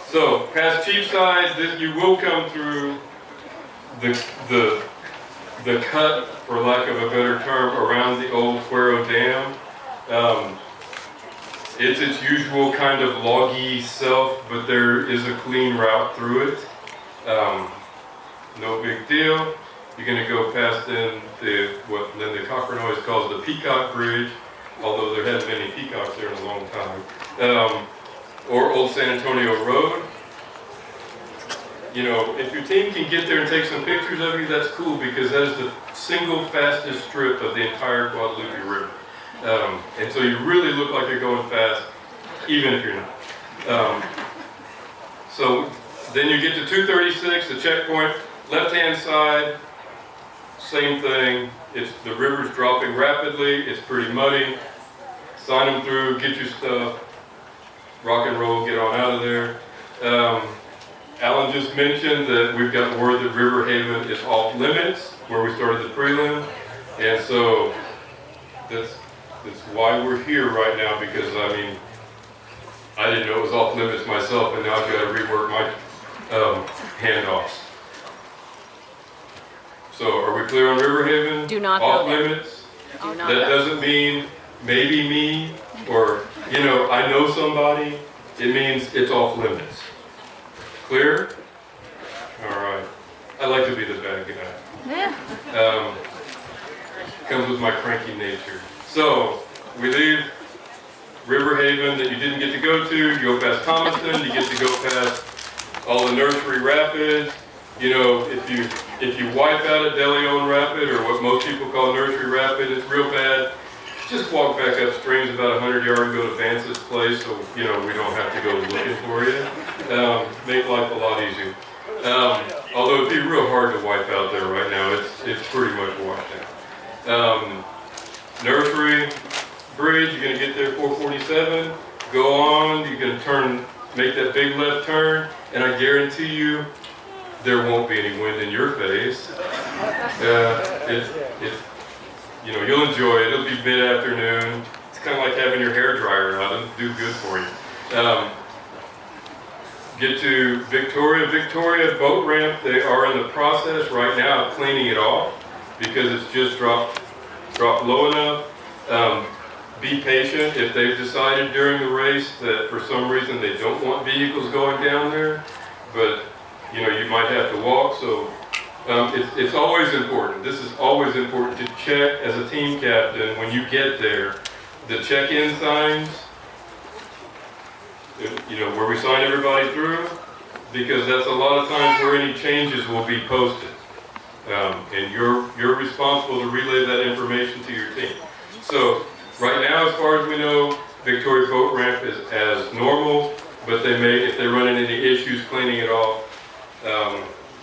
So, past Cheapside, you will come through the cut, for lack of a better term, around the old Cuero Dam. It's its usual kind of loggy self, but there is a clean route through it. No big deal. You're going to go past then what Linda Cochran always calls the Peacock Bridge, although there hasn't been any peacocks there in a long time. Or Old San Antonio Road. You know, if your team can get there and take some pictures of you, that's cool, because that is the single fastest strip of the entire Guadalupe River. And so you really look like you're going fast, even if you're not. So then you get to 236, the checkpoint, left-hand side, same thing. The river's dropping rapidly, it's pretty muddy. Sign them through, get your stuff, rock and roll, get on out of there. Alan just mentioned that we've got word that River Haven is off limits, where we started the prelim. And so that's why we're here right now, because I mean, I didn't know it was off limits myself, and now I've got to rework my handoffs. So are we clear on River Haven? Do not off go there. limits. Do not That go. doesn't mean maybe me, or I know somebody. It means it's off limits. Clear? All right. I like to be the bad guy. Comes with my cranky nature. So we leave River Haven that you didn't get to go to. You go past Thomaston. You get to go past all the nursery rapids. If you wipe out at De Leon Rapid, or what most people call Nursery Rapid, it's real bad. Just walk back upstream, it's about 100 yards, and go to Vance's place, so we don't have to go looking for you. Make life a lot easier. Although it'd be real hard to wipe out there right now. It's pretty much washed out. Nursery Bridge, you're gonna get there 447. Go on, you're gonna make that big left turn, and I guarantee you, there won't be any wind in your face. You'll enjoy it. It'll be mid-afternoon. It's kind of like having your hair dryer out. It'll do good for you. Get to Victoria boat ramp. They are in the process right now of cleaning it off, because it's just dropped low enough. Be patient. If they've decided during the race that for some reason they don't want vehicles going down there, but you might have to walk. So it's always important. This is always important to check as a team captain when you get there. The check-in signs, where we sign everybody through, because that's a lot of times where any changes will be posted. And you're responsible to relay that information to your team. So right now, as far as we know, Victoria Boat Ramp is as normal, but if they run into any issues cleaning it off,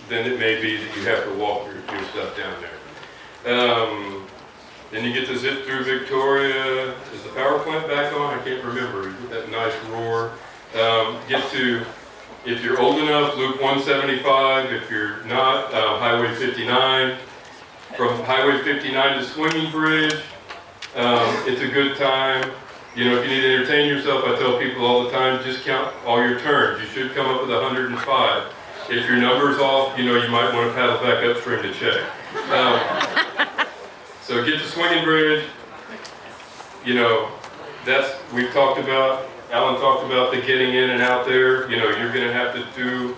then it may be that you have to walk your stuff down there. Then you get to zip through Victoria. Is the power plant back on? I can't remember. You get that nice roar. Get to, if you're old enough, Loop 175. If you're not, Highway 59. From Highway 59 to Swinging Bridge, it's a good time. If you need to entertain yourself, I tell people all the time, just count all your turns. You should come up with 105. If your number's off, you might want to paddle back upstream to check. So get to Swinging Bridge. We've talked about, Alan talked about the getting in and out there. You're going to have to do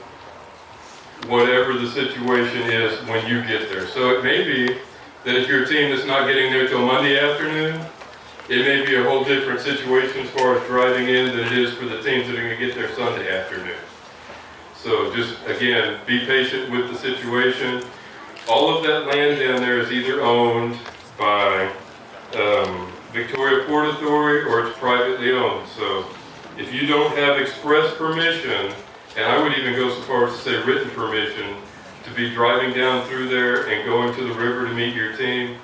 whatever the situation is when you get there. So it may be that if you're a team that's not getting there till Monday afternoon, it may be a whole different situation as far as driving in than it is for the teams that are going to get there Sunday afternoon. So just, again, be patient with the situation. All of that land down there is either owned by Victoria Port Authority or it's privately owned. So if you don't have express permission, and I would even go so far as to say written permission, to be driving down through there and going to the river to meet your team,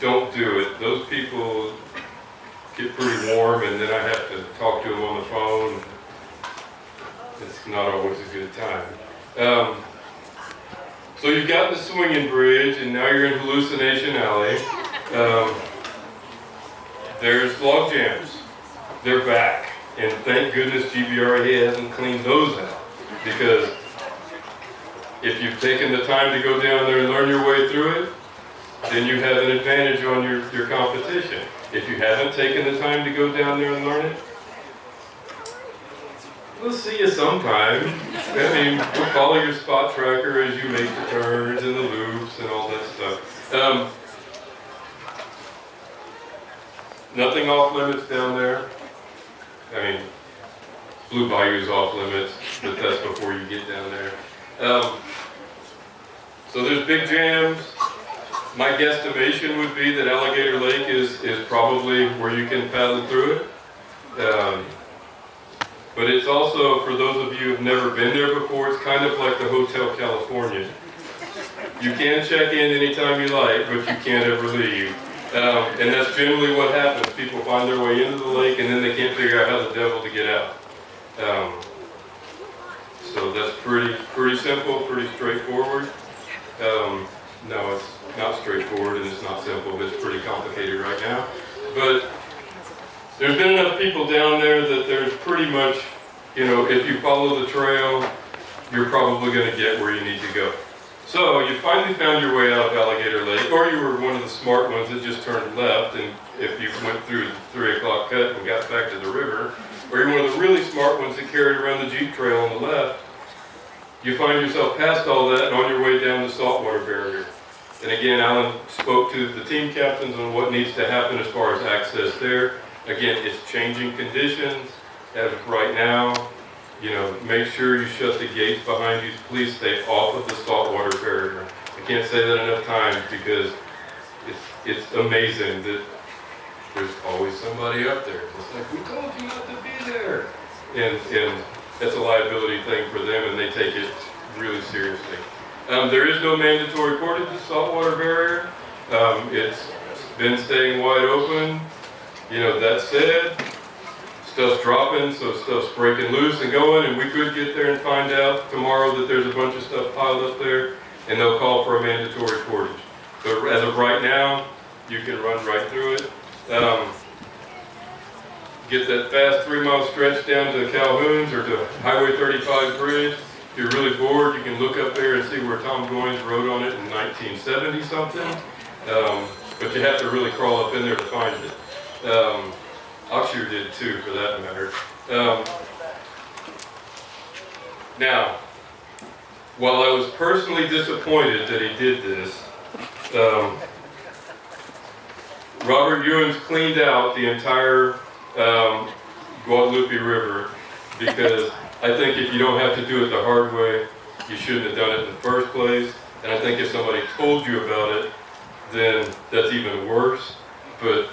don't do it. Those people get pretty warm, and then I have to talk to them on the phone. It's not always a good time. So you've got the Swinging Bridge, and now you're in Hallucination Alley. There's log jams. They're back, and thank goodness GBRA hasn't cleaned those out, because if you've taken the time to go down there and learn your way through it, then you have an advantage on your competition. If you haven't taken the time to go down there and learn it, we'll see you sometime. I mean, we'll follow your spot tracker as you make the turns and the loops and all that stuff. Nothing off limits down there. I mean, Blue Bayou's off limits, but that's before you get down there. So there's big jams. My guesstimation would be that Alligator Lake is probably where you can paddle through it. But it's also, for those of you who've never been there before, it's kind of like the Hotel California. You can check in anytime you like, but you can't ever leave. And that's generally what happens. People find their way into the lake and then they can't figure out how the devil to get out. So that's pretty simple, pretty straightforward. No, it's not straightforward and it's not simple. It's pretty complicated right now. But there's been enough people down there that there's pretty much, you know, if you follow the trail, you're probably going to get where you need to go. So you finally found your way out of Alligator Lake, or you were one of the smart ones that just turned left, and if you went through the 3 o'clock cut and got back to the river, or you're one of the really smart ones that carried around the Jeep trail on the left, you find yourself past all that and on your way down the saltwater barrier. And again, Alan spoke to the team captains on what needs to happen as far as access there. Again, it's changing conditions. As of right now, you know, make sure you shut the gates behind you. Please stay off of the saltwater barrier. I can't say that enough times because it's amazing that there's always somebody up there. It's like, we told you not to be there. And that's a liability thing for them, and they take it really seriously. There is no mandatory portage at the saltwater barrier. It's been staying wide open. You know, that said, stuff's dropping, so stuff's breaking loose and going, and we could get there and find out tomorrow that there's a bunch of stuff piled up there, and they'll call for a mandatory portage. But as of right now, you can run right through it. Get that fast 3-mile stretch down to Calhoun's or to Highway 35 bridge. If you're really bored, you can look up there and see where Tom Goines rode on it in 1970 something. But you have to really crawl up in there to find it. Oxshire did too, for that matter. Now, while I was personally disappointed that he did this, Robert Ewens cleaned out the entire Guadalupe River, because I think if you don't have to do it the hard way, you shouldn't have done it in the first place. And I think if somebody told you about it, then that's even worse. But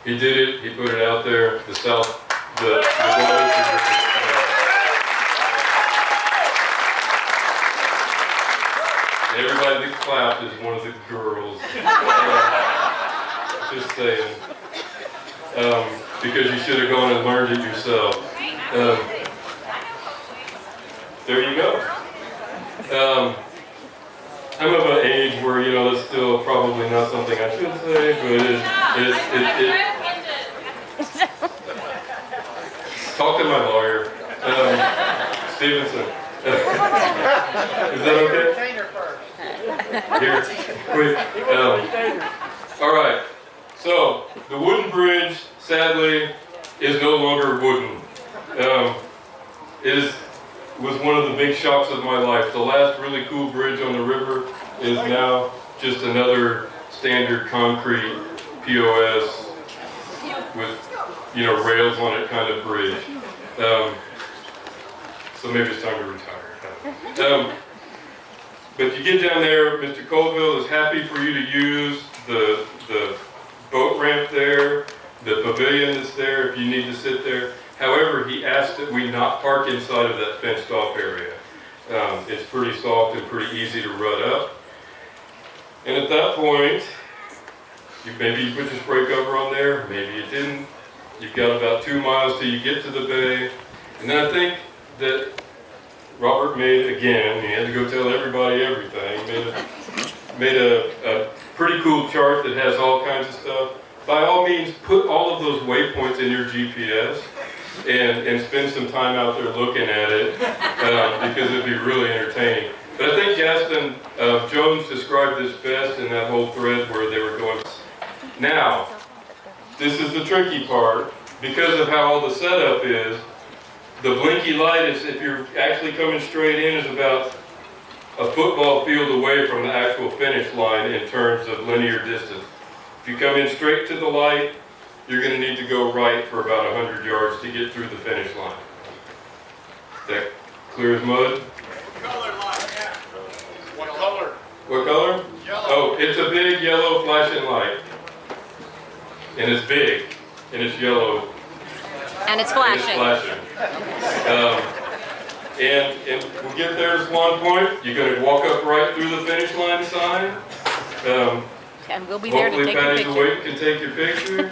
he did it, he put it out there, the Guadalupe River. And everybody that clapped is one of the girls. Just saying. Because you should have gone and learned it yourself. There you go. I'm of an age where, you know, that's still probably not something I should say, but talk to my lawyer, Stevenson. Is that okay? Here, quick. All right. So the wooden bridge, sadly, is no longer wooden. It was one of the big shocks of my life. The last really cool bridge on the river is now just another standard concrete POS with, you know, rails on it kind of bridge. So maybe it's time to retire. But you get down there, Mr. Colville is happy for you to use the boat ramp there, the pavilion that's there if you need to sit there. However, he asked that we not park inside of that fenced off area. It's pretty soft and pretty easy to rut up. And at that point, maybe you put your spray cover on there, maybe you didn't. You've got about 2 miles till you get to the bay. And then I think that Robert made, again, he had to go tell everybody everything, made a pretty cool chart that has all kinds of stuff. By all means, put all of those waypoints in your GPS and spend some time out there looking at it because it'd be really entertaining. But I think Gaston Jones described this best in that whole thread where they were going. Now, this is the tricky part. Because of how all the setup is, The Blinky Light is, if you're actually coming straight in, is about a football field away from the actual finish line in terms of linear distance. If you come in straight to the light, you're going to need to go right for about 100 yards to get through the finish line. Is that clear as mud? What color light? What color? What color? Yellow. Oh, it's a big yellow flashing light. And it's big. And it's yellow. And it's And it's flashing. flashing. And we'll get there at one point. You're going to walk up right through the finish line sign. And we'll be there to Hopefully take a Patty's picture. awake, can take your picture.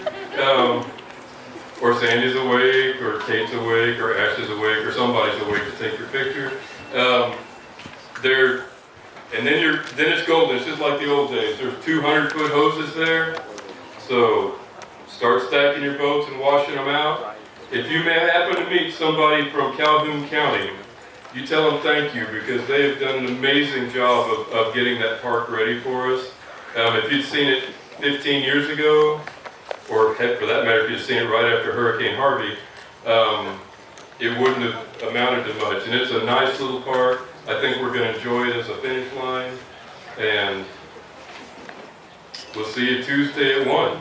Or Sandy's awake, or Kate's awake, or Ashley's awake, or somebody's awake to take your picture. And then it's golden. It's just like the old days. There's 200-foot hoses there. So start stacking your boats and washing them out. If you may happen to meet somebody from Calhoun County, you tell them thank you, because they have done an amazing job of getting that park ready for us. If you'd seen it 15 years ago, or heck, for that matter, if you'd seen it right after Hurricane Harvey, it wouldn't have amounted to much. And it's a nice little park. I think we're going to enjoy it as a finish line. And we'll see you Tuesday at 1.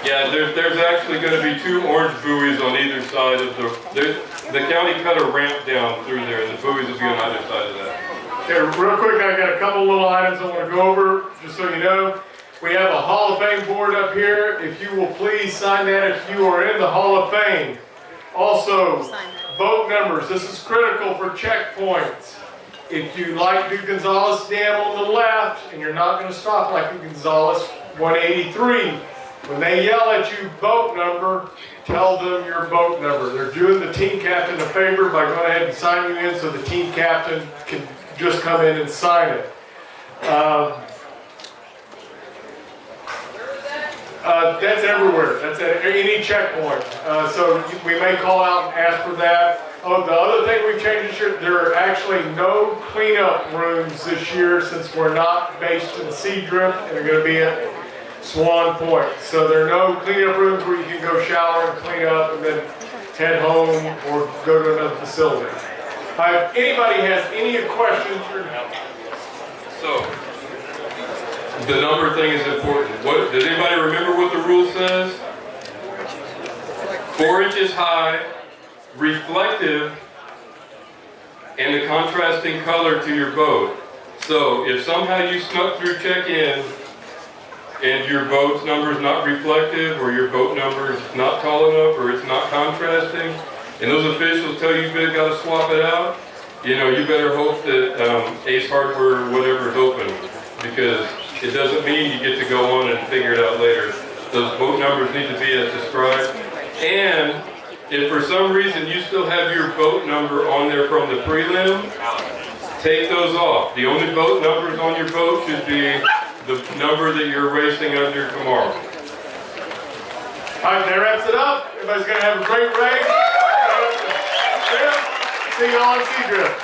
Yeah, there's actually going to be 2 orange buoys on either side of the county cut a ramp down through there, and the buoys will be on either side of that. Okay, real quick, I got a couple little items I want to go over, just so you know. We have a Hall of Fame board up here. If you will please sign that if you are in the Hall of Fame. Also, boat numbers. This is critical for checkpoints. If you like Duke Gonzales Dam on the left, and you're not going to stop like Duke Gonzales, 183. When they yell at you boat number, tell them your boat number. They're doing the team captain a favor by going ahead and signing you in so the team captain can just come in and sign it. That's everywhere. That's at any checkpoint. So we may call out and ask for that. Oh, the other thing we've changed this year, there are actually no cleanup rooms this year since we're not based in Seadrift and are going to be at Swan Point. So there are no cleanup rooms where you can go shower and clean up and then head home or go to another facility. If anybody has any questions, So, the number thing is important. Does anybody remember what the rule says? 4 inches high, reflective, and the contrasting color to your boat. So, if somehow you snuck through check-in and your boat's number is not reflective, or your boat number is not tall enough, or it's not contrasting, and those officials tell you you've got to swap it out, you know, you better hope that Ace Hardware or whatever is open, because it doesn't mean you get to go on and figure it out later. Those boat numbers need to be as described. And if for some reason you still have your boat number on there from the prelim, take those off. The only boat numbers on your boat should be the number that you're racing under tomorrow. all right, that wraps it up. Everybody's going to have a great race. See you all in Seadrift.